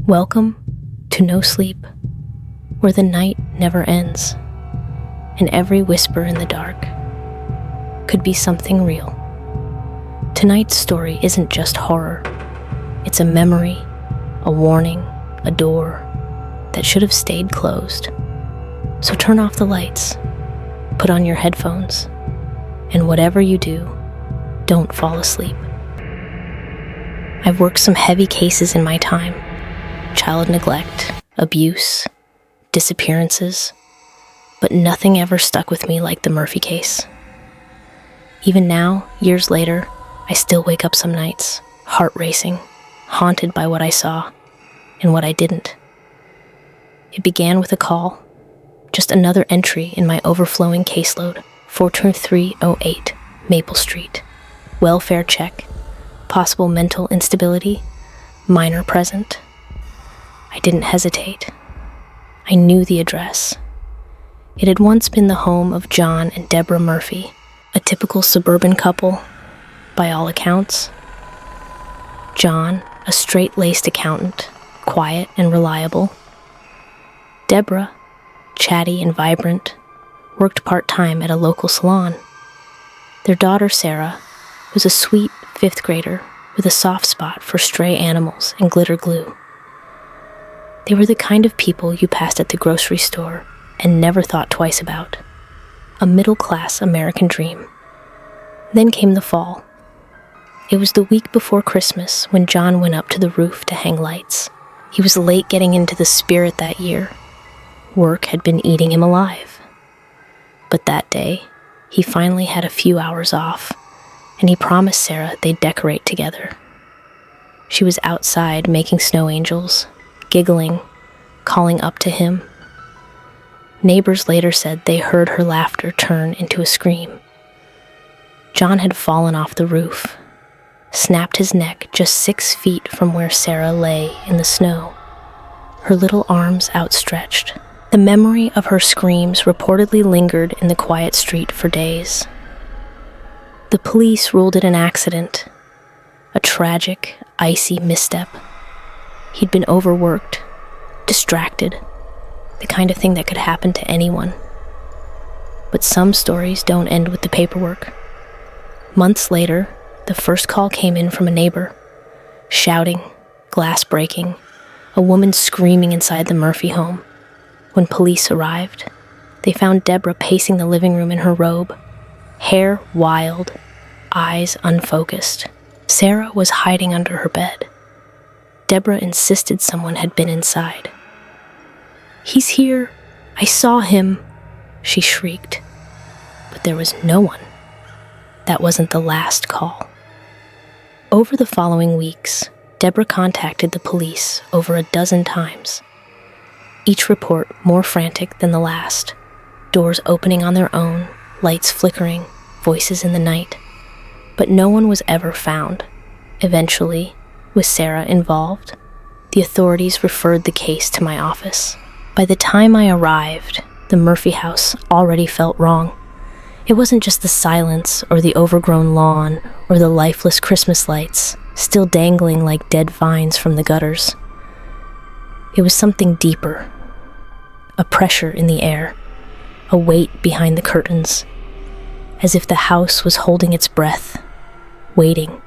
Welcome to No Sleep, where the night never ends, and every whisper in the dark could be something real. Tonight's story isn't just horror. It's a memory, a warning, a door that should have stayed closed. So turn off the lights, put on your headphones, and whatever you do, don't fall asleep. I've worked some heavy cases in my time: child neglect, abuse, disappearances, but nothing ever stuck with me like the Murphy case. Even now, years later, I still wake up some nights, heart racing, haunted by what I saw and what I didn't. It began with a call, just another entry in my overflowing caseload, 42308 Maple Street. Welfare check, possible mental instability, minor present. I didn't hesitate. I knew the address. It had once been the home of John and Debra Murphy, a typical suburban couple, by all accounts. John, a straight-laced accountant, quiet and reliable. Debra, chatty and vibrant, worked part-time at a local salon. Their daughter, Sarah, was a sweet 5th grader with a soft spot for stray animals and glitter glue. They were the kind of people you passed at the grocery store and never thought twice about. A middle-class American dream. Then came the fall. It was the week before Christmas when John went up to the roof to hang lights. He was late getting into the spirit that year. Work had been eating him alive. But that day, he finally had a few hours off, and he promised Sarah they'd decorate together. She was outside making snow angels, giggling, calling up to him. Neighbors later said they heard her laughter turn into a scream. John had fallen off the roof, snapped his neck just 6 feet from where Sarah lay in the snow, her little arms outstretched. The memory of her screams reportedly lingered in the quiet street for days. The police ruled it an accident, a tragic, icy misstep. He'd been overworked, distracted, the kind of thing that could happen to anyone. But some stories don't end with the paperwork. Months later, the first call came in from a neighbor. Shouting, glass breaking, a woman screaming inside the Murphy home. When police arrived, they found Debra pacing the living room in her robe, hair wild, eyes unfocused. Sarah was hiding under her bed. Debra insisted someone had been inside. "He's here! I saw him!" she shrieked. But there was no one. That wasn't the last call. Over the following weeks, Debra contacted the police over a dozen times. Each report more frantic than the last. Doors opening on their own, lights flickering, voices in the night. But no one was ever found. Eventually, with Sarah involved, the authorities referred the case to my office. By the time I arrived, the Murphy house already felt wrong. It wasn't just the silence or the overgrown lawn or the lifeless Christmas lights still dangling like dead vines from the gutters. It was something deeper. A pressure in the air, a weight behind the curtains, as if the house was holding its breath, waiting.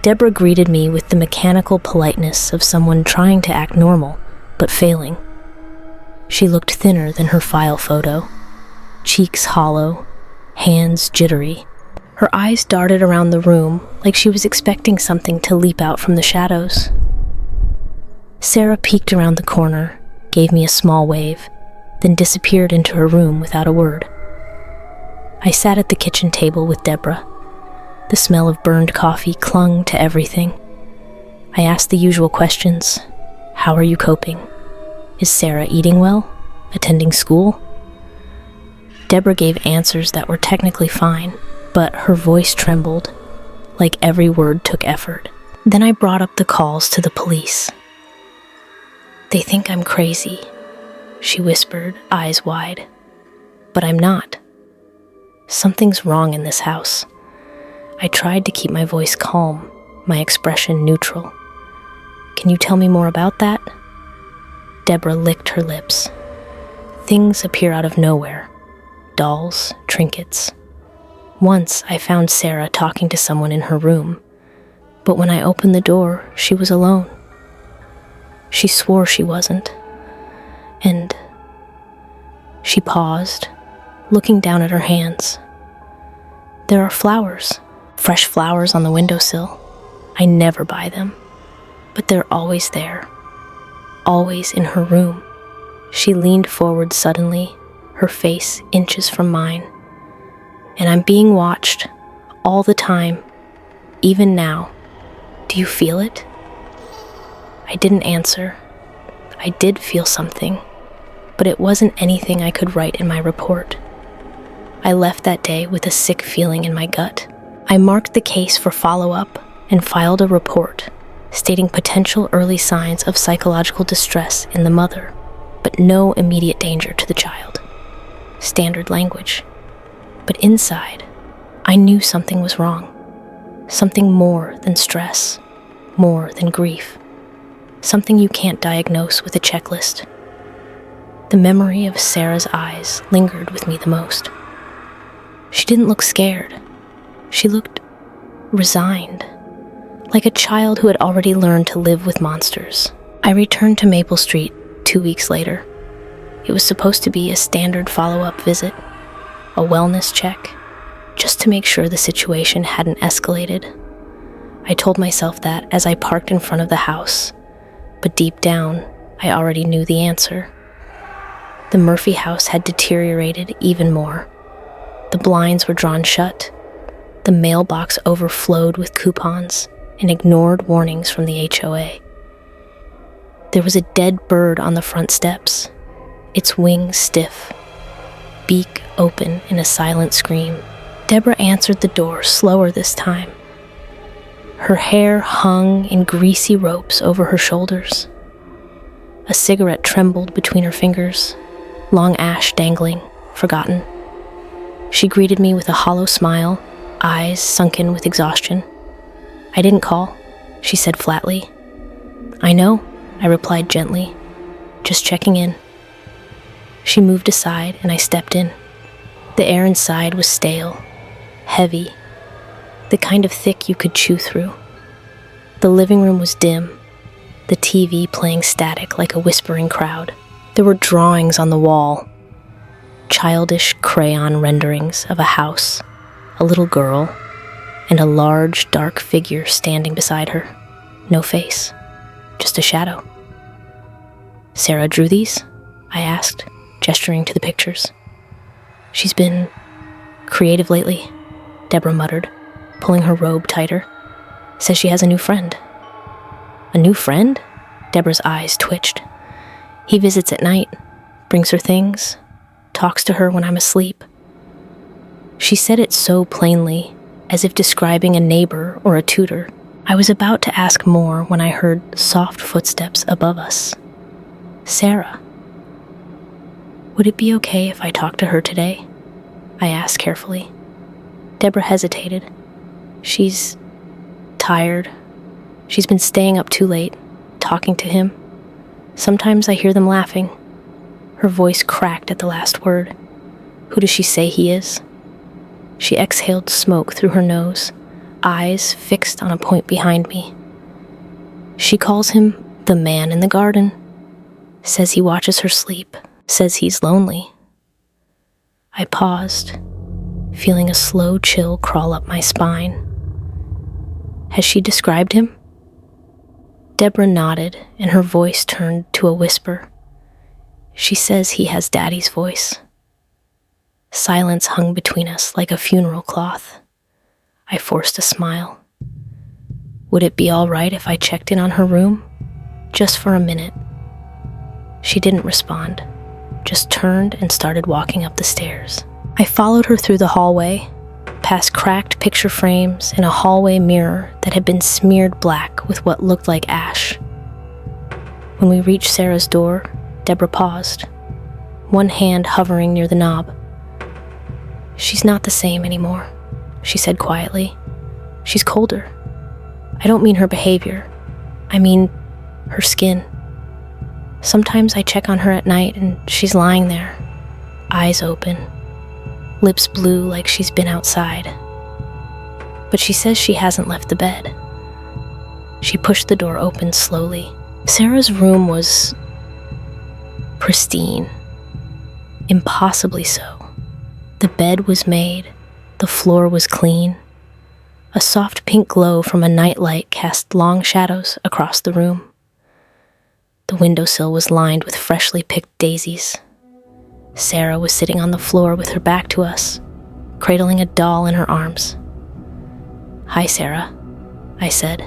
Debra greeted me with the mechanical politeness of someone trying to act normal, but failing. She looked thinner than her file photo, cheeks hollow, hands jittery. Her eyes darted around the room like she was expecting something to leap out from the shadows. Sarah peeked around the corner, gave me a small wave, then disappeared into her room without a word. I sat at the kitchen table with Debra. The smell of burned coffee clung to everything. I asked the usual questions. How are you coping? Is Sarah eating well? Attending school? Debra gave answers that were technically fine, but her voice trembled, like every word took effort. Then I brought up the calls to the police. "They think I'm crazy," she whispered, eyes wide. "But I'm not. Something's wrong in this house." I tried to keep my voice calm, my expression neutral. Can you tell me more about that? Debra licked her lips. Things appear out of nowhere. Dolls, trinkets. Once I found Sarah talking to someone in her room, but when I opened the door, she was alone. She swore she wasn't. And she paused, looking down at her hands. There are flowers, fresh flowers on the windowsill. I never buy them, but they're always there, always in her room. She leaned forward suddenly, her face inches from mine. And I'm being watched all the time, even now. Do you feel it? I didn't answer. I did feel something, but it wasn't anything I could write in my report. I left that day with a sick feeling in my gut. I marked the case for follow-up and filed a report stating potential early signs of psychological distress in the mother, but no immediate danger to the child. Standard language. But inside, I knew something was wrong. Something more than stress, more than grief. Something you can't diagnose with a checklist. The memory of Sarah's eyes lingered with me the most. She didn't look scared. She looked resigned, like a child who had already learned to live with monsters. I returned to Maple Street 2 weeks later. It was supposed to be a standard follow-up visit, a wellness check, just to make sure the situation hadn't escalated. I told myself that as I parked in front of the house, but deep down, I already knew the answer. The Murphy house had deteriorated even more. The blinds were drawn shut. The mailbox overflowed with coupons and ignored warnings from the HOA. There was a dead bird on the front steps, its wings stiff, beak open in a silent scream. Debra answered the door slower this time. Her hair hung in greasy ropes over her shoulders. A cigarette trembled between her fingers, long ash dangling, forgotten. She greeted me with a hollow smile, eyes sunken with exhaustion. I didn't call, she said flatly. I know, I replied gently, just checking in. She moved aside and I stepped in. The air inside was stale, heavy, the kind of thick you could chew through. The living room was dim, the TV playing static like a whispering crowd. There were drawings on the wall, childish crayon renderings of a house, a little girl, and a large, dark figure standing beside her. No face, just a shadow. Sarah drew these? I asked, gesturing to the pictures. She's been creative lately, Debra muttered, pulling her robe tighter. Says she has a new friend. A new friend? Debra's eyes twitched. He visits at night, brings her things, talks to her when I'm asleep. She said it so plainly, as if describing a neighbor or a tutor. I was about to ask more when I heard soft footsteps above us. Sarah. Would it be okay if I talked to her today? I asked carefully. Debra hesitated. She's tired. She's been staying up too late, talking to him. Sometimes I hear them laughing. Her voice cracked at the last word. Who does she say he is? She exhaled smoke through her nose, eyes fixed on a point behind me. She calls him the man in the garden. Says he watches her sleep. Says he's lonely. I paused, feeling a slow chill crawl up my spine. Has she described him? Debra nodded, and her voice turned to a whisper. She says he has Daddy's voice. Silence hung between us like a funeral cloth. I forced a smile. Would it be all right if I checked in on her room? Just for a minute. She didn't respond, just turned and started walking up the stairs. I followed her through the hallway, past cracked picture frames and a hallway mirror that had been smeared black with what looked like ash. When we reached Sarah's door, Debra paused, one hand hovering near the knob. She's not the same anymore, she said quietly. She's colder. I don't mean her behavior. I mean her skin. Sometimes I check on her at night and she's lying there, eyes open, lips blue like she's been outside. But she says she hasn't left the bed. She pushed the door open slowly. Sarah's room was pristine, impossibly so. The bed was made, the floor was clean. A soft pink glow from a nightlight cast long shadows across the room. The windowsill was lined with freshly picked daisies. Sarah was sitting on the floor with her back to us, cradling a doll in her arms. "Hi, Sarah," I said,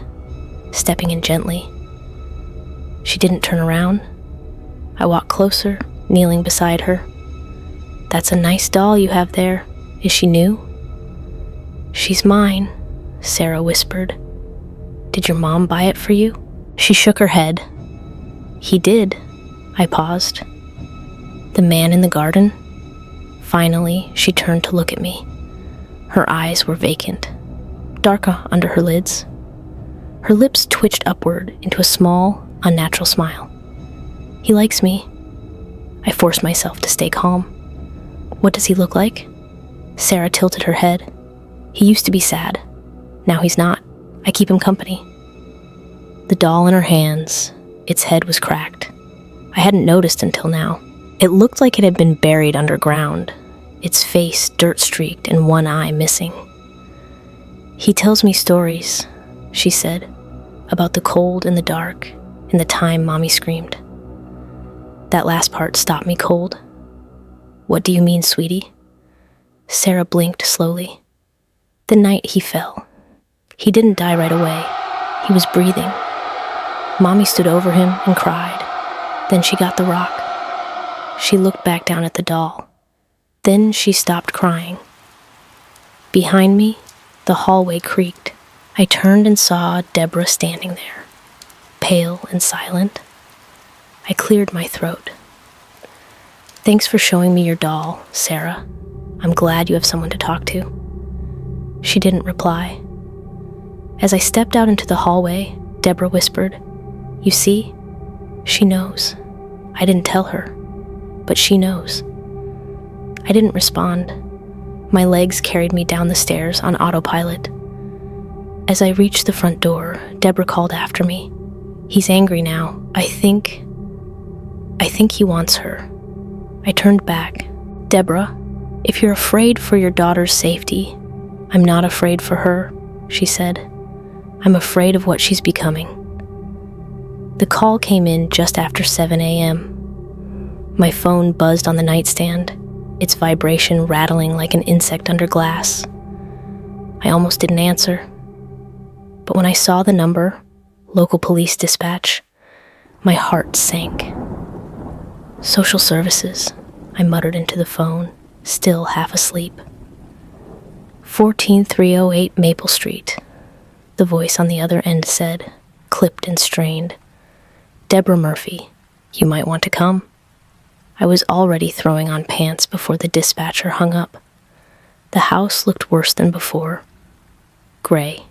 stepping in gently. She didn't turn around. I walked closer, kneeling beside her. "That's a nice doll you have there. Is she new?" "She's mine," Sarah whispered. "Did your mom buy it for you?" She shook her head. "He did." I paused. "The man in the garden?" Finally, she turned to look at me. Her eyes were vacant, darker under her lids. Her lips twitched upward into a small, unnatural smile. "He likes me." I forced myself to stay calm. "What does he look like?" Sarah tilted her head. "He used to be sad. Now he's not. I keep him company." The doll in her hands, its head was cracked. I hadn't noticed until now. It looked like it had been buried underground, its face dirt-streaked and one eye missing. "He tells me stories," she said, "about the cold and the dark and the time Mommy screamed." That last part stopped me cold. "What do you mean, sweetie?" Sarah blinked slowly. "The night he fell. He didn't die right away. He was breathing. Mommy stood over him and cried. Then she got the rock." She looked back down at the doll. Then she stopped crying. Behind me, the hallway creaked. I turned and saw Debra standing there, pale and silent. I cleared my throat. "Thanks for showing me your doll, Sarah. I'm glad you have someone to talk to." She didn't reply. As I stepped out into the hallway, Debra whispered, "You see? She knows. I didn't tell her, but she knows." I didn't respond. My legs carried me down the stairs on autopilot. As I reached the front door, Debra called after me. "He's angry now. I think he wants her." I turned back. "Debra, if you're afraid for your daughter's safety, I'm not afraid for her," she said. "I'm afraid of what she's becoming." The call came in just after 7 a.m. My phone buzzed on the nightstand, its vibration rattling like an insect under glass. I almost didn't answer. But when I saw the number, local police dispatch, my heart sank. "Social services," I muttered into the phone, still half asleep. 14308 Maple Street, the voice on the other end said, clipped and strained. "Debra Murphy, you might want to come." I was already throwing on pants before the dispatcher hung up. The house looked worse than before. Gray,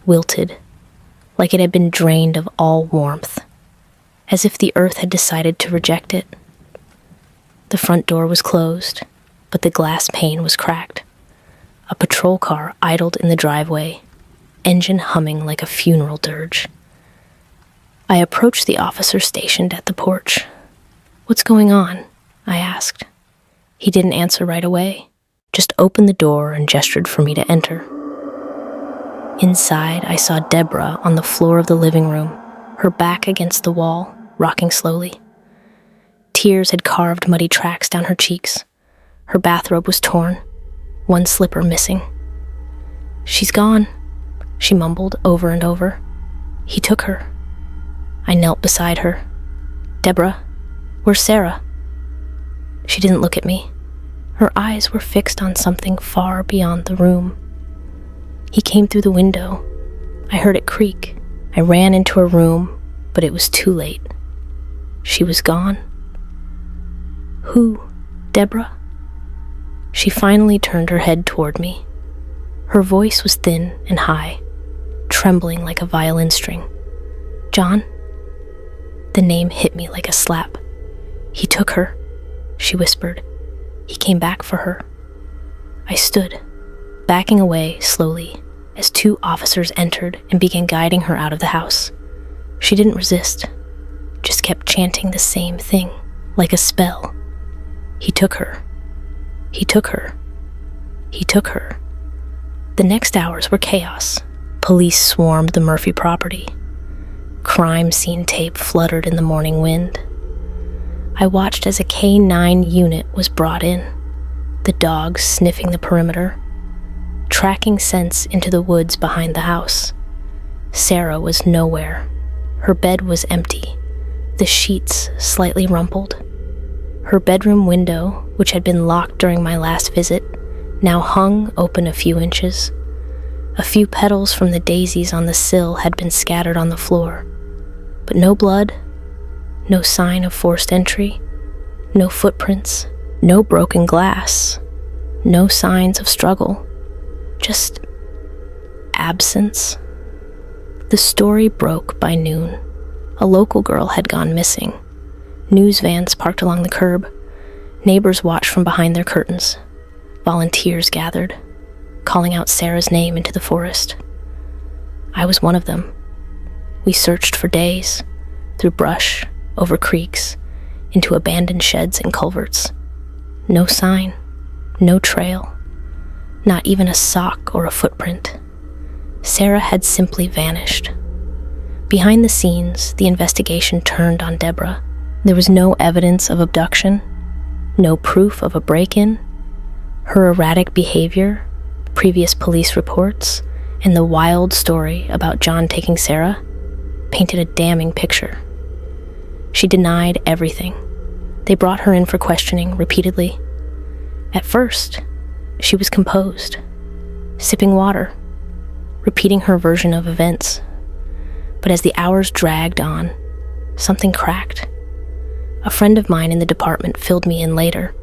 wilted, like it had been drained of all warmth, as if the earth had decided to reject it. The front door was closed, but the glass pane was cracked. A patrol car idled in the driveway, engine humming like a funeral dirge. I approached the officer stationed at the porch. "What's going on?" I asked. He didn't answer right away, just opened the door and gestured for me to enter. Inside, I saw Debra on the floor of the living room, her back against the wall, rocking slowly. Tears had carved muddy tracks down her cheeks. Her bathrobe was torn, one slipper missing. "She's gone," she mumbled over and over. "He took her." I knelt beside her. "Debra, where's Sarah?" She didn't look at me. Her eyes were fixed on something far beyond the room. He came through the window. I heard it creak. I ran into her room, but it was too late. She was gone. "Who? Debra?" She finally turned her head toward me. Her voice was thin and high, trembling like a violin string. "John?" The name hit me like a slap. "He took her," she whispered. "He came back for her." I stood, backing away slowly, as 2 officers entered and began guiding her out of the house. She didn't resist, just kept chanting the same thing, like a spell. "He took her. He took her. He took her." The next hours were chaos. Police swarmed the Murphy property. Crime scene tape fluttered in the morning wind. I watched as a K-9 unit was brought in, the dogs sniffing the perimeter, tracking scents into the woods behind the house. Sarah was nowhere. Her bed was empty, the sheets slightly rumpled. Her bedroom window, which had been locked during my last visit, now hung open a few inches. A few petals from the daisies on the sill had been scattered on the floor, but no blood, no sign of forced entry, no footprints, no broken glass, no signs of struggle, just absence. The story broke by noon. A local girl had gone missing. News vans parked along the curb. Neighbors watched from behind their curtains. Volunteers gathered, calling out Sarah's name into the forest. I was one of them. We searched for days, through brush, over creeks, into abandoned sheds and culverts. No sign, no trail, not even a sock or a footprint. Sarah had simply vanished. Behind the scenes, the investigation turned on Debra. There was no evidence of abduction, no proof of a break-in. Her erratic behavior, previous police reports, and the wild story about John taking Sarah painted a damning picture. She denied everything. They brought her in for questioning repeatedly. At first, she was composed, sipping water, repeating her version of events. But as the hours dragged on, something cracked. A friend of mine in the department filled me in later,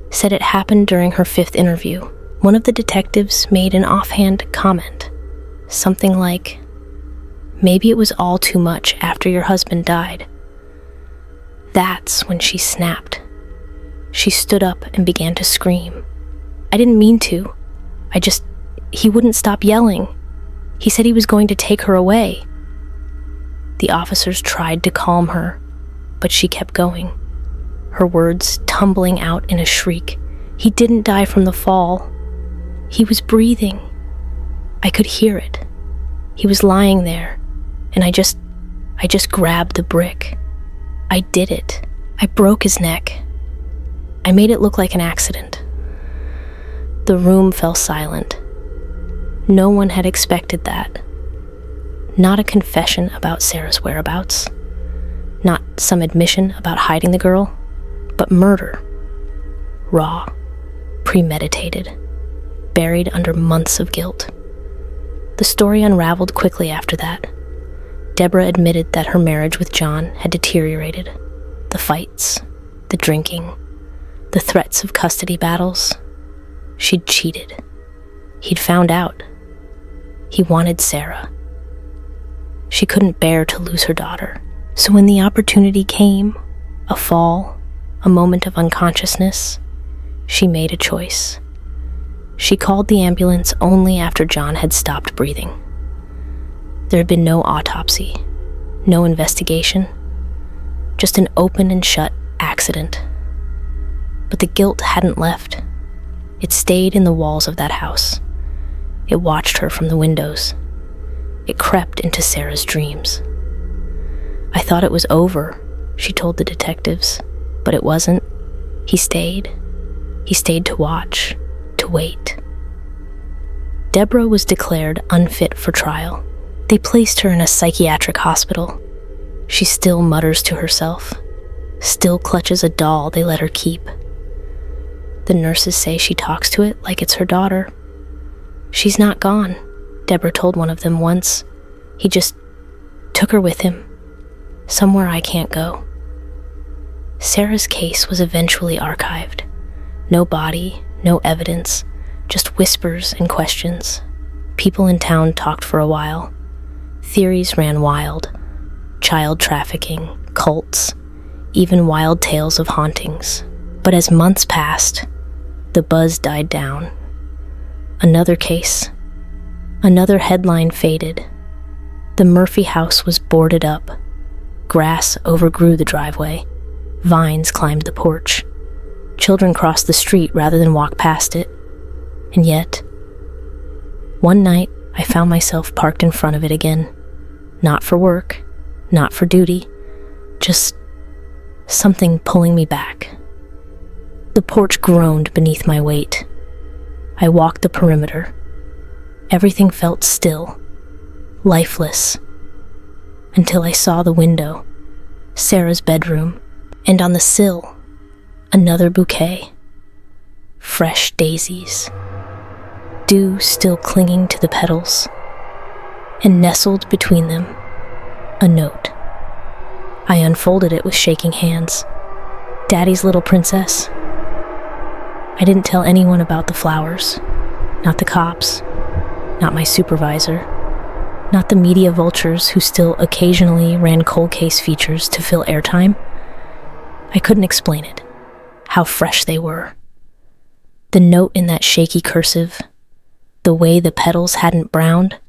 said it happened during her 5th interview. One of the detectives made an offhand comment, something like, "Maybe it was all too much after your husband died." That's when she snapped. She stood up and began to scream. I didn't mean to. He wouldn't stop yelling. He said he was going to take her away. The officers tried to calm her, but she kept going, her words tumbling out in a shriek. "He didn't die from the fall. He was breathing. I could hear it. He was lying there, and I just grabbed the brick. I did it. I broke his neck. I made it look like an accident." The room fell silent. No one had expected that. Not a confession about Sarah's whereabouts. Not some admission about hiding the girl, but murder. Raw, premeditated, buried under months of guilt. The story unraveled quickly after that. Debra admitted that her marriage with John had deteriorated. The fights, the drinking, the threats of custody battles. She'd cheated. He'd found out. He wanted Sarah. She couldn't bear to lose her daughter. So when the opportunity came, a fall, a moment of unconsciousness, she made a choice. She called the ambulance only after John had stopped breathing. There had been no autopsy, no investigation, just an open and shut accident. But the guilt hadn't left. It stayed in the walls of that house. It watched her from the windows. It crept into Sarah's dreams. "I thought it was over," she told the detectives, but it wasn't. He stayed. He stayed to watch, to wait. Debra was declared unfit for trial. They placed her in a psychiatric hospital. She still mutters to herself, still clutches a doll they let her keep. The nurses say she talks to it like it's her daughter. "She's not gone," Debra told one of them once. "He just took her with him, somewhere I can't go." Sarah's case was eventually archived. No body, no evidence, just whispers and questions. People in town talked for a while. Theories ran wild. Child trafficking, cults, even wild tales of hauntings. But as months passed, the buzz died down. Another case. Another headline faded. The Murphy house was boarded up. Grass overgrew the driveway. Vines climbed the porch. Children crossed the street rather than walk past it. And yet, one night, I found myself parked in front of it again. Not for work, not for duty, just something pulling me back. The porch groaned beneath my weight. I walked the perimeter. Everything felt still, lifeless, until I saw the window, Sarah's bedroom, and on the sill, another bouquet. Fresh daisies, dew still clinging to the petals, and nestled between them, a note. I unfolded it with shaking hands. Daddy's little princess. I didn't tell anyone about the flowers, not the cops, not my supervisor, not the media vultures who still occasionally ran cold case features to fill airtime. I couldn't explain it, how fresh they were. The note in that shaky cursive, the way the petals hadn't browned,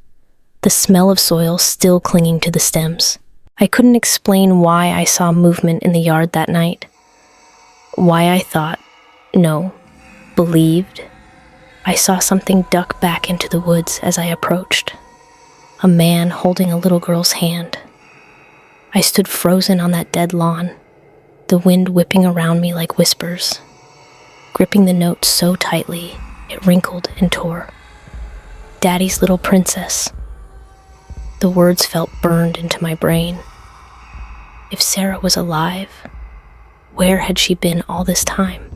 the smell of soil still clinging to the stems. I couldn't explain why I saw movement in the yard that night, why I thought, no, believed, I saw something duck back into the woods as I approached. A man holding a little girl's hand. I stood frozen on that dead lawn, the wind whipping around me like whispers, gripping the note so tightly it wrinkled and tore. Daddy's little princess. The words felt burned into my brain. If Sarah was alive, where had she been all this time?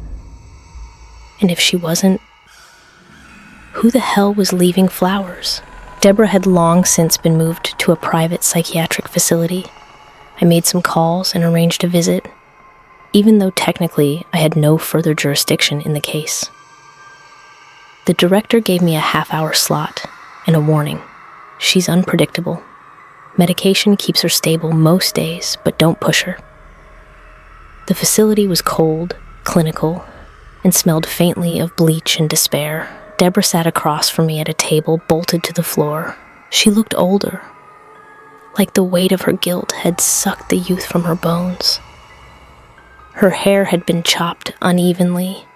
And if she wasn't, who the hell was leaving flowers? Debra had long since been moved to a private psychiatric facility. I made some calls and arranged a visit, even though technically I had no further jurisdiction in the case. The director gave me a half-hour slot and a warning. She's unpredictable. Medication keeps her stable most days, but don't push her. The facility was cold, clinical, and smelled faintly of bleach and despair. Debra sat across from me at a table bolted to the floor. She looked older, like the weight of her guilt had sucked the youth from her bones. Her hair had been chopped unevenly,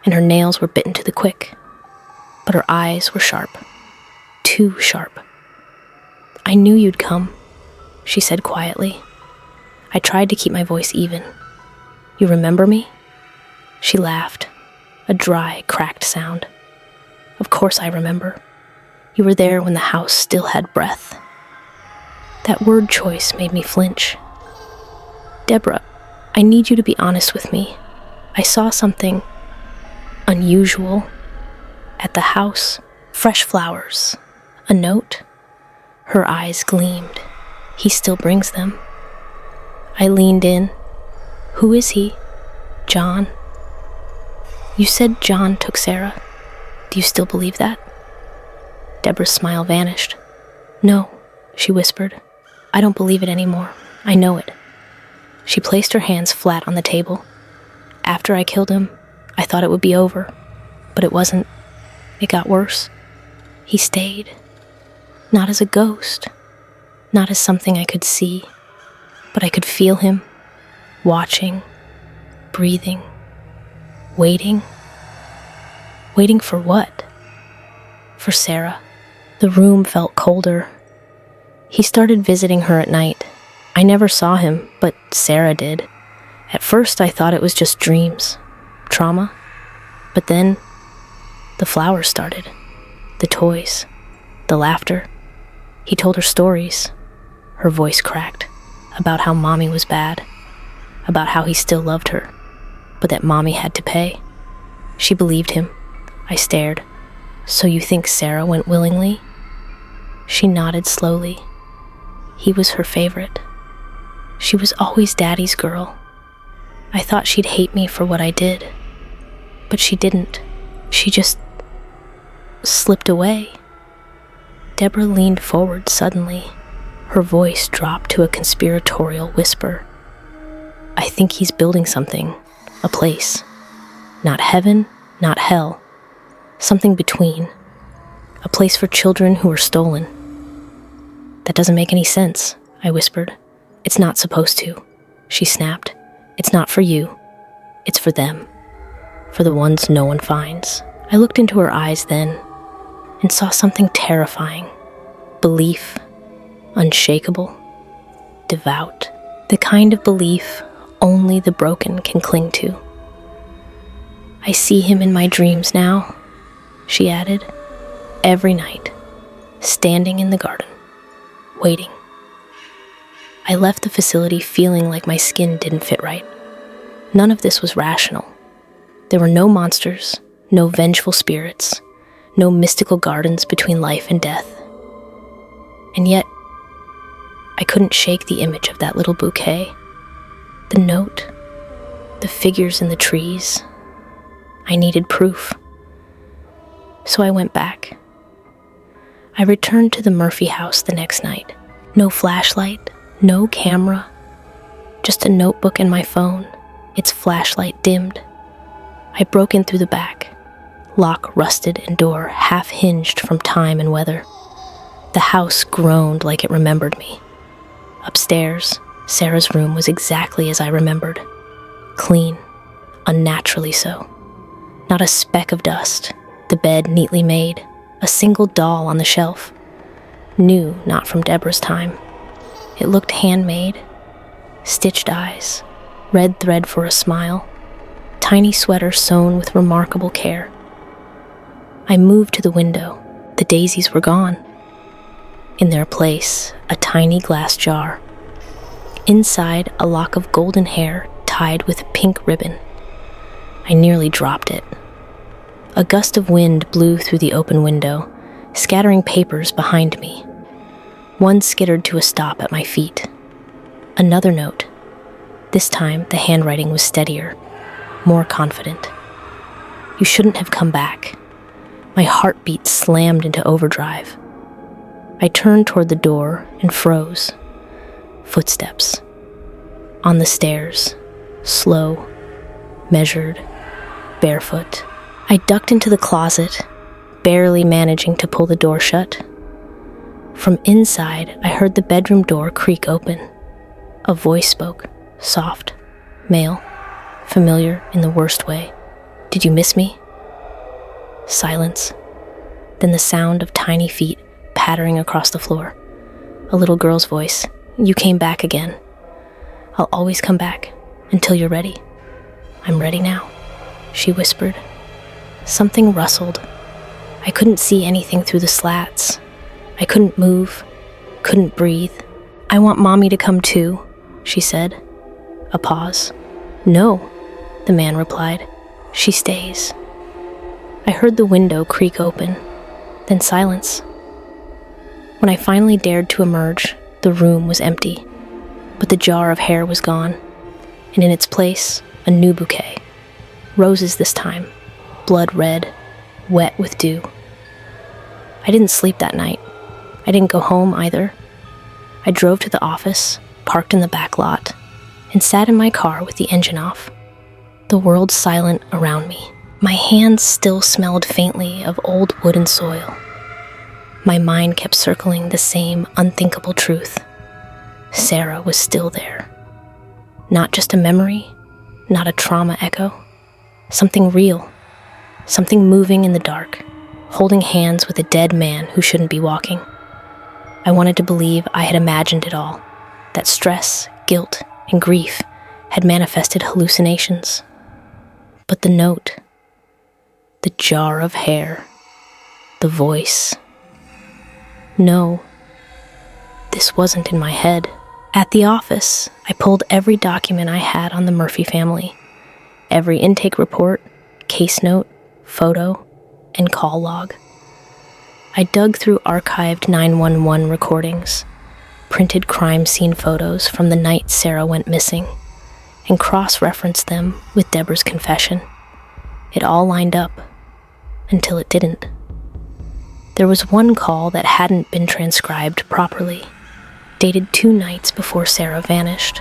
and her nails were bitten to the quick. But her eyes were sharp. Too sharp. "I knew you'd come," she said quietly. I tried to keep my voice even. "You remember me?" She laughed, a dry, cracked sound. "Of course I remember. You were there when the house still had breath." That word choice made me flinch. "Debra, I need you to be honest with me. I saw something unusual at the house. Fresh flowers. A note." Her eyes gleamed. "He still brings them." I leaned in. "Who is he? John?" "You said John took Sarah. Do you still believe that?" Debra's smile vanished. "No," she whispered. "I don't believe it anymore. I know it." She placed her hands flat on the table. "After I killed him, I thought it would be over, but it wasn't. It got worse. He stayed. Not as a ghost, not as something I could see, but I could feel him, watching, breathing, waiting. Waiting for what? For Sarah." The room felt colder. He started visiting her at night. I never saw him, but Sarah did. At first I thought it was just dreams, trauma. But then, the flowers started. The toys, the laughter. He told her stories. Her voice cracked, about how Mommy was bad, about how he still loved her, but that Mommy had to pay. She believed him. I stared. "So you think Sarah went willingly?" She nodded slowly. He was her favorite. She was always Daddy's girl. I thought she'd hate me for what I did, but she didn't. She just slipped away. Debra leaned forward suddenly. Her voice dropped to a conspiratorial whisper. think he's building something, a place. Not heaven, not hell. Something between. A place for children who are stolen. That doesn't make any sense, I whispered. It's not supposed to, she snapped. It's not for you. It's for them. For the ones no one finds. I looked into her eyes then and saw something terrifying. Belief. Unshakable. Devout. The kind of belief only the broken can cling to. I see him in my dreams now, she added. Every night. Standing in the garden. Waiting. I left the facility feeling like my skin didn't fit right. None of this was rational. There were no monsters, no vengeful spirits, no mystical gardens between life and death. And yet, I couldn't shake the image of that little bouquet, the note, the figures in the trees. I needed proof. So I went back. I returned to the Murphy house the next night. No flashlight, no camera, just a notebook and my phone, its flashlight dimmed. I broke in through the back, lock rusted and door half hinged from time and weather. The house groaned like it remembered me. Upstairs, Sarah's room was exactly as I remembered. Clean, unnaturally so. Not a speck of dust, the bed neatly made, a single doll on the shelf. New, not from Debra's time. It looked handmade. Stitched eyes, red thread for a smile, tiny sweater sewn with remarkable care. I moved to the window. The daisies were gone. In their place, a tiny glass jar. Inside, a lock of golden hair tied with pink ribbon. I nearly dropped it. A gust of wind blew through the open window, scattering papers behind me. One skittered to a stop at my feet. Another note. This time, the handwriting was steadier, more confident. You shouldn't have come back. My heartbeat slammed into overdrive. I turned toward the door and froze. Footsteps. On the stairs. Slow. Measured. Barefoot. I ducked into the closet, barely managing to pull the door shut. From inside, I heard the bedroom door creak open. A voice spoke, soft, male, familiar in the worst way. Did you miss me? Silence. Then the sound of tiny feet pattering across the floor. A little girl's voice. You came back again. I'll always come back, until you're ready. I'm ready now, she whispered. Something rustled. I couldn't see anything through the slats. I couldn't move, couldn't breathe. I want Mommy to come too, she said. A pause. No, the man replied. She stays. I heard the window creak open, then silence. When I finally dared to emerge, the room was empty, but the jar of hair was gone, and in its place, a new bouquet. Roses this time, blood red, wet with dew. I didn't sleep that night. I didn't go home either. I drove to the office, parked in the back lot, and sat in my car with the engine off. The world silent around me. My hands still smelled faintly of old wood and soil. My mind kept circling the same unthinkable truth. Sarah was still there. Not just a memory, not a trauma echo. Something real. Something moving in the dark, holding hands with a dead man who shouldn't be walking. I wanted to believe I had imagined it all, that stress, guilt, and grief had manifested hallucinations. But the note, the jar of hair, the voice. No, this wasn't in my head. At the office, I pulled every document I had on the Murphy family, every intake report, case note, photo, and call log. I dug through archived 911 recordings, printed crime scene photos from the night Sarah went missing, and cross-referenced them with Debra's confession. It all lined up, until it didn't. There was one call that hadn't been transcribed properly, dated 2 nights before Sarah vanished.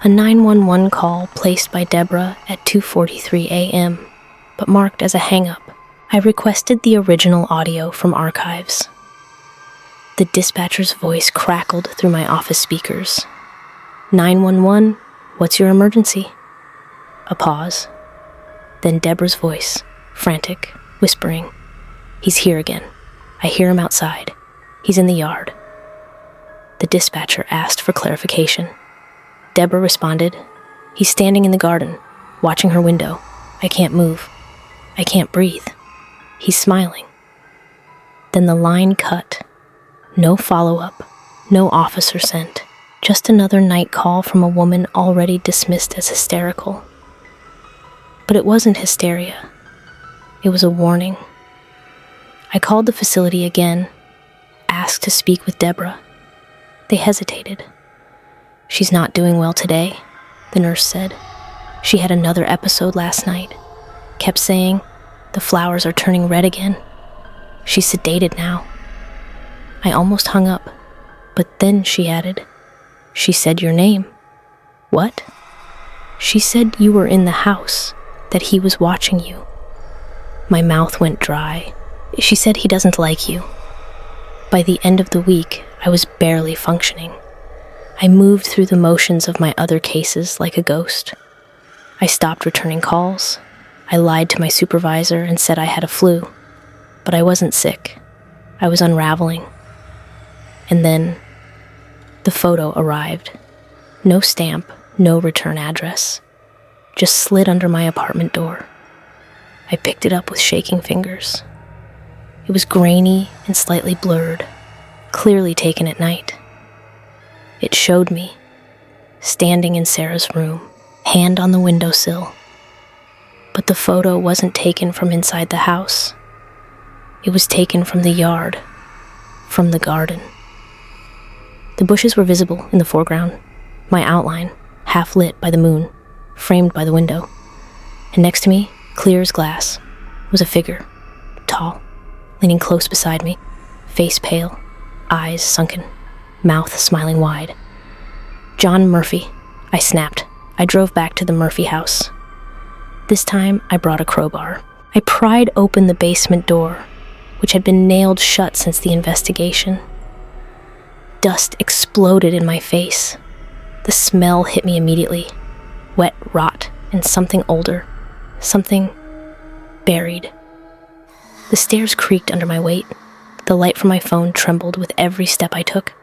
A 911 call placed by Debra at 2:43 a.m., but marked as a hang-up. I requested the original audio from archives. The dispatcher's voice crackled through my office speakers. 911, what's your emergency? A pause. Then Debra's voice, frantic, whispering. He's here again. I hear him outside. He's in the yard. The dispatcher asked for clarification. Debra responded, he's standing in the garden, watching her window. I can't move. I can't breathe. He's smiling. Then the line cut. No follow-up, no officer sent. Just another night call from a woman already dismissed as hysterical. But it wasn't hysteria. It was a warning. I called the facility again, asked to speak with Debra. They hesitated. She's not doing well today, the nurse said. She had another episode last night. Kept saying, the flowers are turning red again. She's sedated now. I almost hung up, but then she added, she said your name. What? She said you were in the house, that he was watching you. My mouth went dry. She said he doesn't like you. By the end of the week, I was barely functioning. I moved through the motions of my other cases like a ghost. I stopped returning calls. I lied to my supervisor and said I had a flu, but I wasn't sick. I was unraveling. And then the photo arrived. No stamp, no return address. Just slid under my apartment door. I picked it up with shaking fingers. It was grainy and slightly blurred, clearly taken at night. It showed me, standing in Sarah's room, hand on the windowsill. But the photo wasn't taken from inside the house. It was taken from the yard, from the garden. The bushes were visible in the foreground, my outline, half lit by the moon, framed by the window. And next to me, clear as glass, was a figure, tall, leaning close beside me, face pale, eyes sunken, mouth smiling wide. John Murphy, I snapped. I drove back to the Murphy house. This time, I brought a crowbar. I pried open the basement door, which had been nailed shut since the investigation. Dust exploded in my face. The smell hit me immediately. Wet rot and something older. Something buried. The stairs creaked under my weight. The light from my phone trembled with every step I took.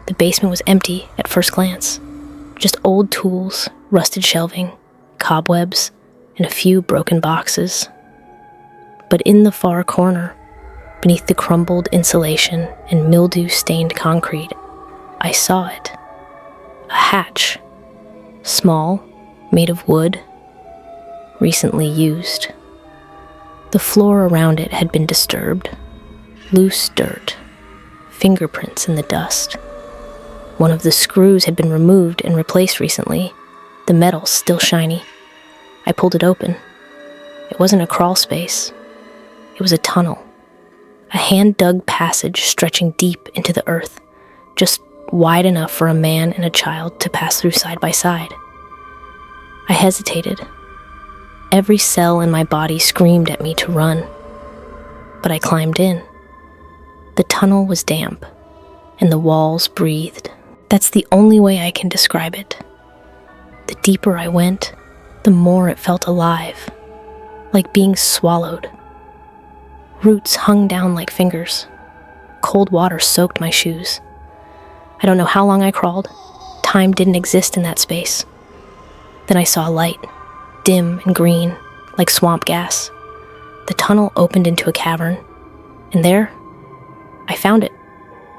The basement was empty at first glance. Just old tools, rusted shelving, cobwebs, and a few broken boxes. But in the far corner, beneath the crumbled insulation and mildew-stained concrete, I saw it. A hatch. Small, made of wood, recently used. The floor around it had been disturbed. Loose dirt. Fingerprints in the dust. One of the screws had been removed and replaced recently, the metal still shiny. I pulled it open. It wasn't a crawl space. It was a tunnel. A hand-dug passage stretching deep into the earth, just wide enough for a man and a child to pass through side by side. I hesitated. Every cell in my body screamed at me to run. But I climbed in. The tunnel was damp, and the walls breathed. That's the only way I can describe it. The deeper I went, the more it felt alive, like being swallowed. Roots hung down like fingers. Cold water soaked my shoes. I don't know how long I crawled. Time didn't exist in that space. Then I saw light, dim and green, like swamp gas. The tunnel opened into a cavern, and there, I found it.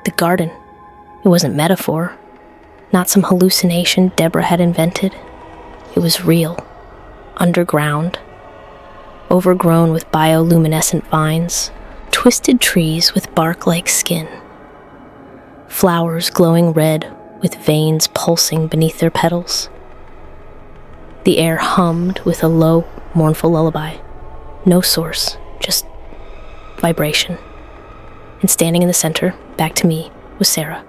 The garden. It wasn't metaphor, not some hallucination Debra had invented. It was real, underground, overgrown with bioluminescent vines, twisted trees with bark-like skin, flowers glowing red with veins pulsing beneath their petals. The air hummed with a low, mournful lullaby. No source, just vibration. And standing in the center, back to me, was Sarah.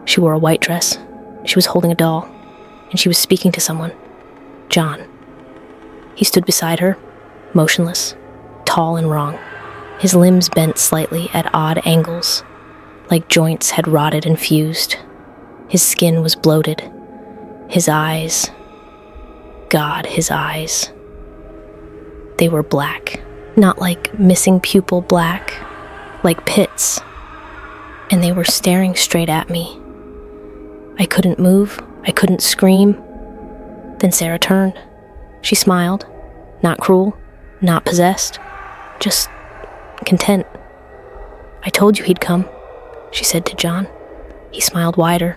She wore a white dress. She was holding a doll. and she was speaking to someone. John. He stood beside her, motionless, tall and wrong, his limbs bent slightly at odd angles, like joints had rotted and fused. His skin was bloated. His eyes, God, his eyes. They were black, not like missing pupil black, like pits, and they were staring straight at me. I couldn't move, I couldn't scream. Then Sarah turned. She smiled, not cruel, not possessed, just content. "I told you he'd come," she said to John. He smiled wider,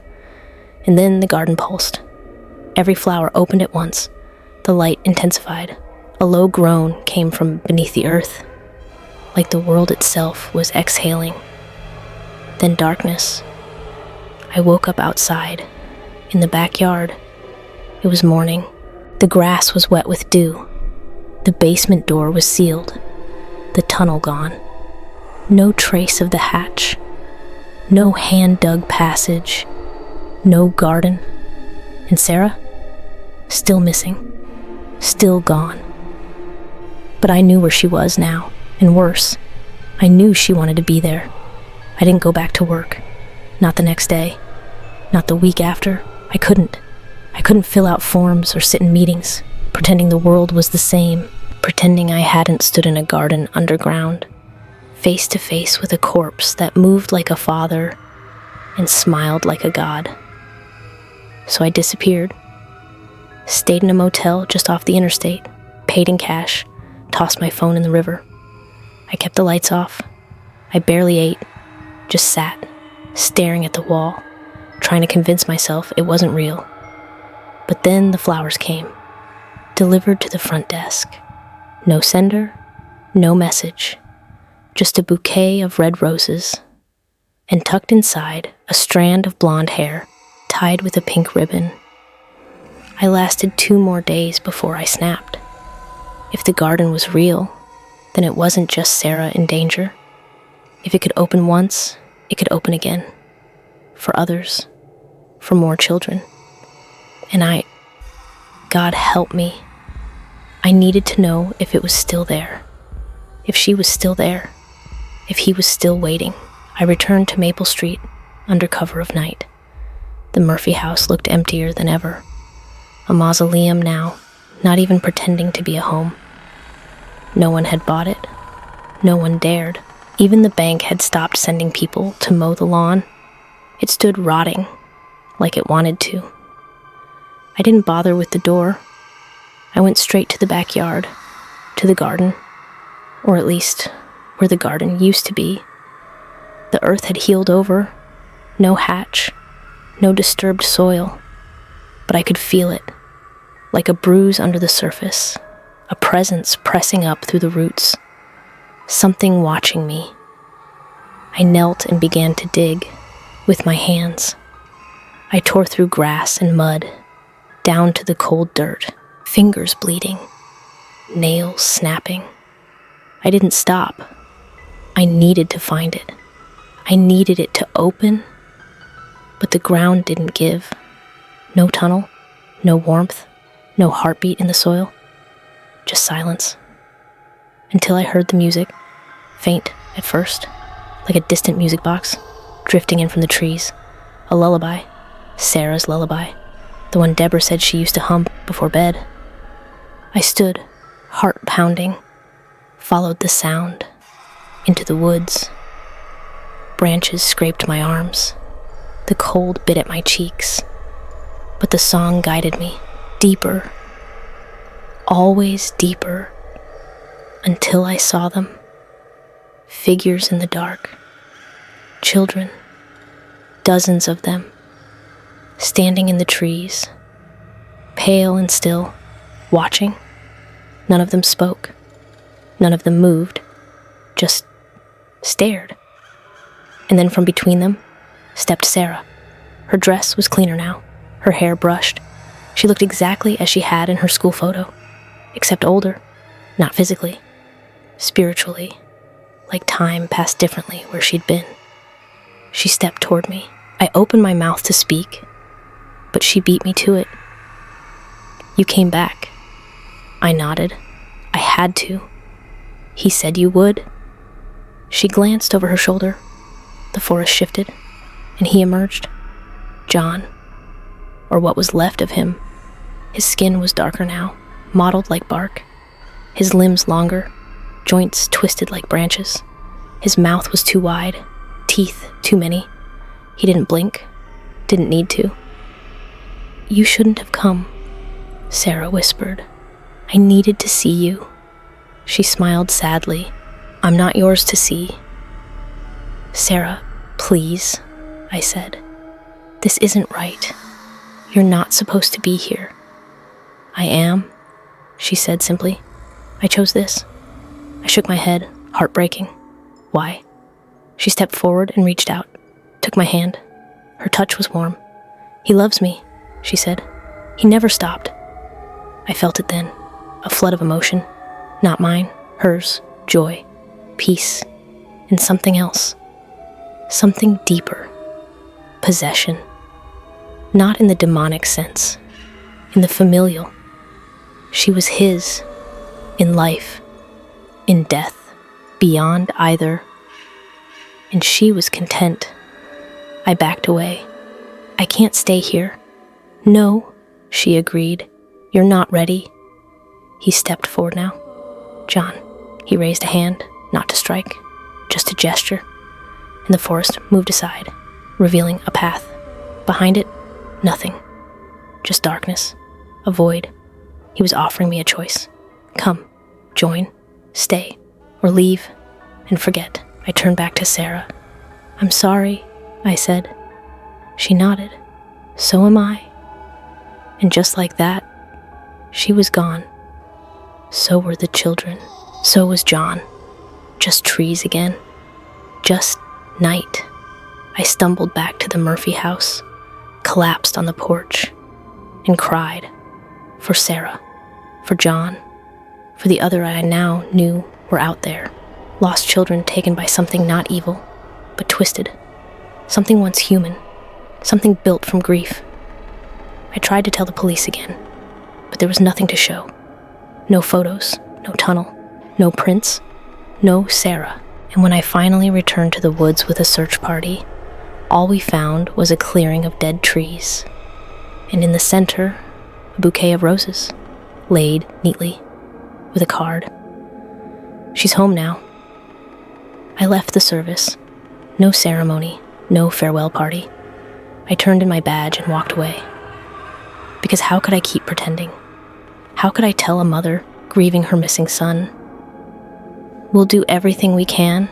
and then the garden pulsed. Every flower opened at once. The light intensified. A low groan came from beneath the earth, like the world itself was exhaling. Then darkness. I woke up outside, in the backyard. It was morning. The grass was wet with dew. The basement door was sealed. The tunnel gone. No trace of the hatch. No hand-dug passage. No garden. And Sarah? Still missing. Still gone. But I knew where she was now, and worse, I knew she wanted to be there. I didn't go back to work. Not the next day. Not the week after. I couldn't. I couldn't fill out forms or sit in meetings, pretending the world was the same, pretending I hadn't stood in a garden underground, face to face with a corpse that moved like a father and smiled like a god. So I disappeared, stayed in a motel just off the interstate, paid in cash, tossed my phone in the river. I kept the lights off. I barely ate, just sat, staring at the wall, trying to convince myself it wasn't real. But then the flowers came, delivered to the front desk. No sender, no message, just a bouquet of red roses, and tucked inside a strand of blonde hair tied with a pink ribbon. I lasted 2 more days before I snapped. If the garden was real, then it wasn't just Sarah in danger. If it could open once, it could open again. For others, for more children. And God help me, I needed to know if it was still there. If she was still there. If he was still waiting. I returned to Maple Street under cover of night. The Murphy house looked emptier than ever. A mausoleum now, not even pretending to be a home. No one had bought it. No one dared. Even the bank had stopped sending people to mow the lawn. It stood rotting, like it wanted to. I didn't bother with the door. I went straight to the backyard, to the garden, or at least where the garden used to be. The earth had healed over, no hatch, no disturbed soil, but I could feel it, like a bruise under the surface, a presence pressing up through the roots, something watching me. I knelt and began to dig with my hands. I tore through grass and mud, down to the cold dirt, fingers bleeding, nails snapping. I didn't stop. I needed to find it. I needed it to open, but the ground didn't give. No tunnel, no warmth, no heartbeat in the soil, just silence. Until I heard the music, faint at first, like a distant music box, drifting in from the trees. A lullaby, Sarah's lullaby, the one Debra said she used to hum before bed. I stood, heart pounding, followed the sound, into the woods. Branches scraped my arms. The cold bit at my cheeks. But the song guided me, deeper, always deeper, until I saw them. Figures in the dark. Children. Dozens of them. Standing in the trees. Pale and still. Watching. None of them spoke. None of them moved. Just stared. And then from between them stepped Sarah. Her dress was cleaner now. Her hair brushed. She looked exactly as she had in her school photo, except older, not physically, spiritually, like time passed differently where she'd been. She stepped toward me. I opened my mouth to speak, but she beat me to it, You came back." I nodded. "I had to." "He said you would." She glanced over her shoulder. The forest shifted, and he emerged. John, or what was left of him. His skin was darker now, mottled like bark. His limbs longer, joints twisted like branches. His mouth was too wide, teeth too many. He didn't blink, didn't need to. "You shouldn't have come," Sarah whispered. "I needed to see you." She smiled sadly. "I'm not yours to see." "Sarah, please," I said. "This isn't right. You're not supposed to be here." "I am," she said simply. "I chose this." I shook my head, heartbreaking. "Why?" She stepped forward and reached out, took my hand. Her touch was warm. "He loves me," she said. "He never stopped." I felt it then, a flood of emotion. Not mine, hers, joy, peace, and something else. Something deeper. Possession. Not in the demonic sense, in the familial. She was his, in life, in death, beyond either. And she was content. I backed away. "I can't stay here." "No," she agreed. "You're not ready." He stepped forward now. "John." He raised a hand, not to strike, just a gesture, and the forest moved aside, revealing a path. Behind it, nothing. Just darkness, a void. He was offering me a choice. Come, join, stay, or leave, and forget. I turned back to Sarah. "I'm sorry," I said. She nodded. "So am I." And just like that, she was gone. So were the children. So was John. Just trees again. Just night. I stumbled back to the Murphy house, collapsed on the porch, and cried. For Sarah, for John, for the other I now knew were out there. Lost children taken by something not evil, but twisted. Something once human. Something built from grief. I tried to tell the police again, but there was nothing to show. No photos, no tunnel, no prints, no Sarah. And when I finally returned to the woods with a search party, all we found was a clearing of dead trees, and in the center, a bouquet of roses, laid neatly, with a card. She's home now. I left the service. No ceremony, no farewell party. I turned in my badge and walked away. Because how could I keep pretending? How could I tell a mother grieving her missing son, "We'll do everything we can,"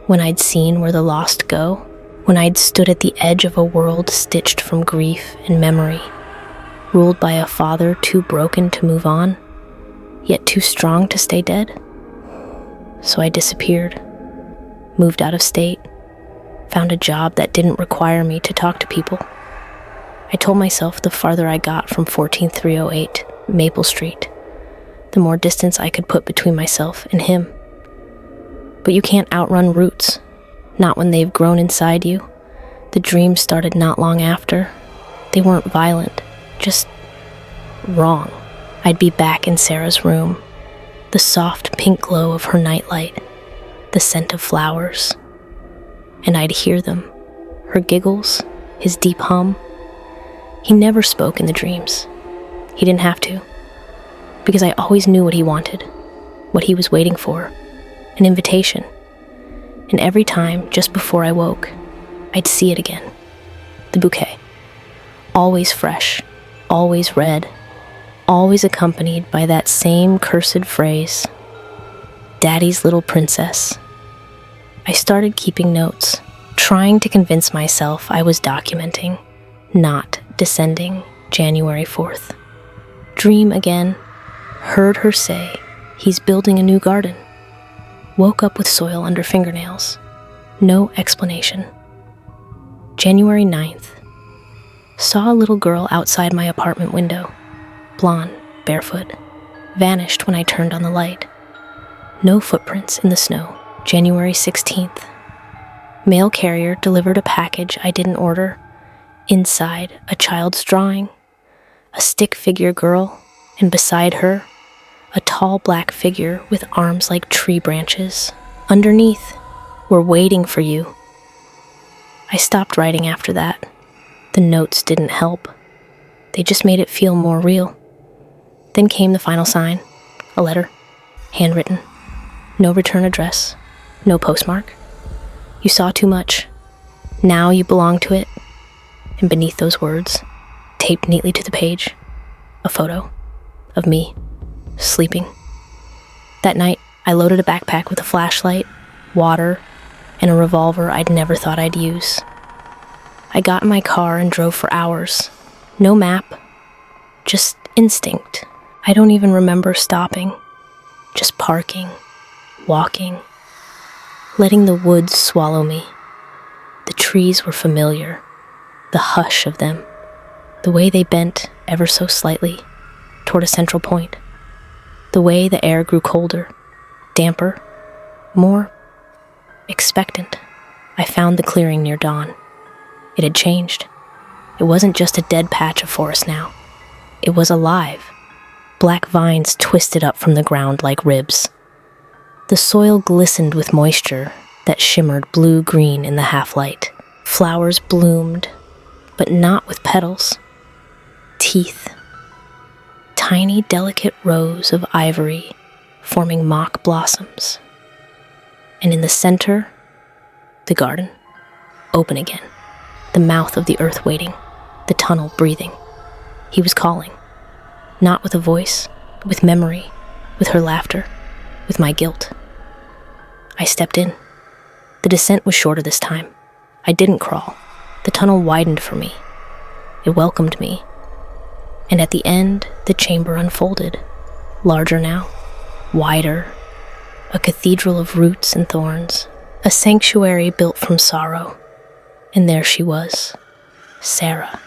when I'd seen where the lost go, when I'd stood at the edge of a world stitched from grief and memory, ruled by a father too broken to move on, yet too strong to stay dead? So I disappeared, moved out of state, found a job that didn't require me to talk to people. I told myself the farther I got from 14308 Maple Street, the more distance I could put between myself and him. But you can't outrun roots, not when they've grown inside you. The dreams started not long after. They weren't violent, just wrong. I'd be back in Sarah's room, the soft pink glow of her nightlight, the scent of flowers. And I'd hear them, her giggles, his deep hum. He never spoke in the dreams. He didn't have to, because I always knew what he wanted, what he was waiting for, an invitation. And every time, just before I woke, I'd see it again, the bouquet. Always fresh, always red, always accompanied by that same cursed phrase, "Daddy's little princess." I started keeping notes, trying to convince myself I was documenting, not descending January 4th. Dream again, heard her say, "He's building a new garden." Woke up with soil under fingernails. No explanation. January 9th. Saw a little girl outside my apartment window. Blonde, barefoot. Vanished when I turned on the light. No footprints in the snow. January 16th. Mail carrier delivered a package I didn't order. Inside, a child's drawing. A stick-figure girl, and beside her, a tall black figure with arms like tree branches. Underneath, we're waiting for you. I stopped writing after that. The notes didn't help. They just made it feel more real. Then came the final sign, a letter, handwritten, no return address, no postmark. You saw too much. Now you belong to it. And beneath those words, taped neatly to the page, a photo of me, sleeping. That night, I loaded a backpack with a flashlight, water, and a revolver I'd never thought I'd use. I got in my car and drove for hours. No map, just instinct. I don't even remember stopping, just parking, walking, letting the woods swallow me. The trees were familiar, the hush of them, the way they bent ever so slightly toward a central point, the way the air grew colder, damper, more expectant. I found the clearing near dawn. It had changed. It wasn't just a dead patch of forest now. It was alive. Black vines twisted up from the ground like ribs. The soil glistened with moisture that shimmered blue-green in the half-light. Flowers bloomed, but not with petals. Teeth. Tiny, delicate rows of ivory forming mock blossoms. And in the center, the garden, open again. The mouth of the earth waiting, the tunnel breathing. He was calling. Not with a voice, with memory, with her laughter, with my guilt. I stepped in. The descent was shorter this time. I didn't crawl. The tunnel widened for me. It welcomed me. And at the end, the chamber unfolded. Larger now, wider. A cathedral of roots and thorns. A sanctuary built from sorrow. And there she was, Sarah.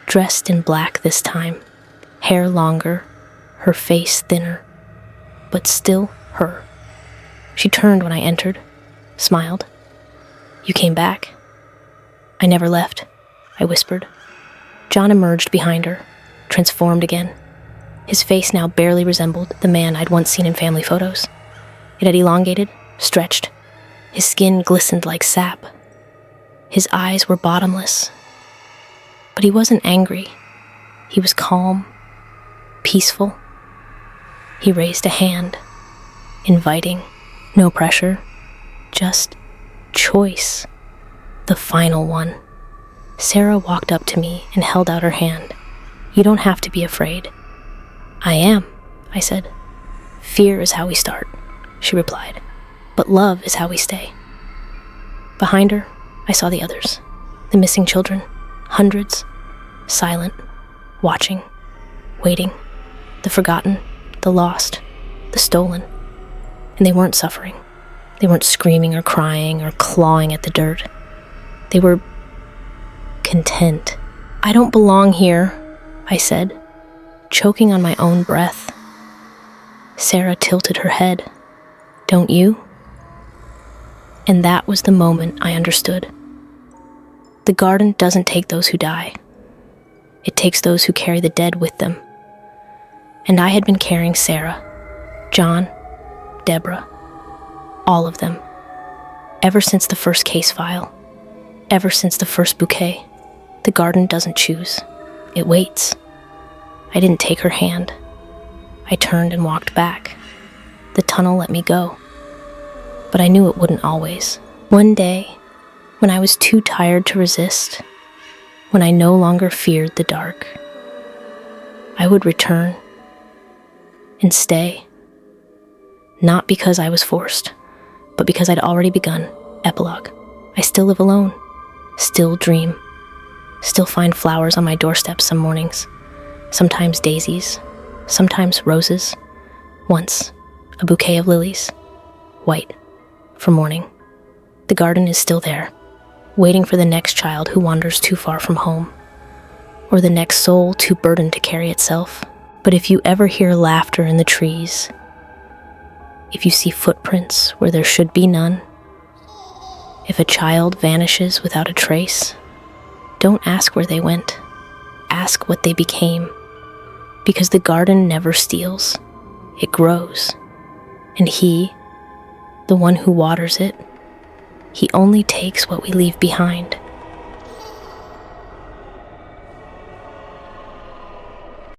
Dressed in black this time. Hair longer, her face thinner, but still her. She turned when I entered, smiled. You came back. I never left, I whispered. John emerged behind her, transformed again. His face now barely resembled the man I'd once seen in family photos. It had elongated, stretched. His skin glistened like sap. His eyes were bottomless. But he wasn't angry. He was calm, peaceful. He raised a hand, inviting, no pressure, just choice, the final one. Sarah walked up to me and held out her hand. You don't have to be afraid. I am, I said. Fear is how we start, she replied, but love is how we stay. Behind her, I saw the others, the missing children, hundreds, silent, watching, waiting. The forgotten, the lost, the stolen. And they weren't suffering. They weren't screaming or crying or clawing at the dirt. They were content. I don't belong here, I said, choking on my own breath. Sarah tilted her head. Don't you? And that was the moment I understood. The garden doesn't take those who die. It takes those who carry the dead with them. And I had been carrying Sarah, John, Debra, all of them, ever since the first case file, ever since the first bouquet. The garden doesn't choose. It waits. I didn't take her hand. I turned and walked back. The tunnel let me go. But I knew it wouldn't always. One day, when I was too tired to resist, when I no longer feared the dark, I would return and stay. Not because I was forced, but because I'd already begun. Epilogue. I still live alone, still dream, still find flowers on my doorstep some mornings, sometimes daisies, sometimes roses, once a bouquet of lilies, white, for morning. The garden is still there, waiting for the next child who wanders too far from home, or the next soul too burdened to carry itself. But if you ever hear laughter in the trees, if you see footprints where there should be none, if a child vanishes without a trace, don't ask where they went. ask what they became, because the garden never steals, it grows. And he, the one who waters it, he only takes what we leave behind.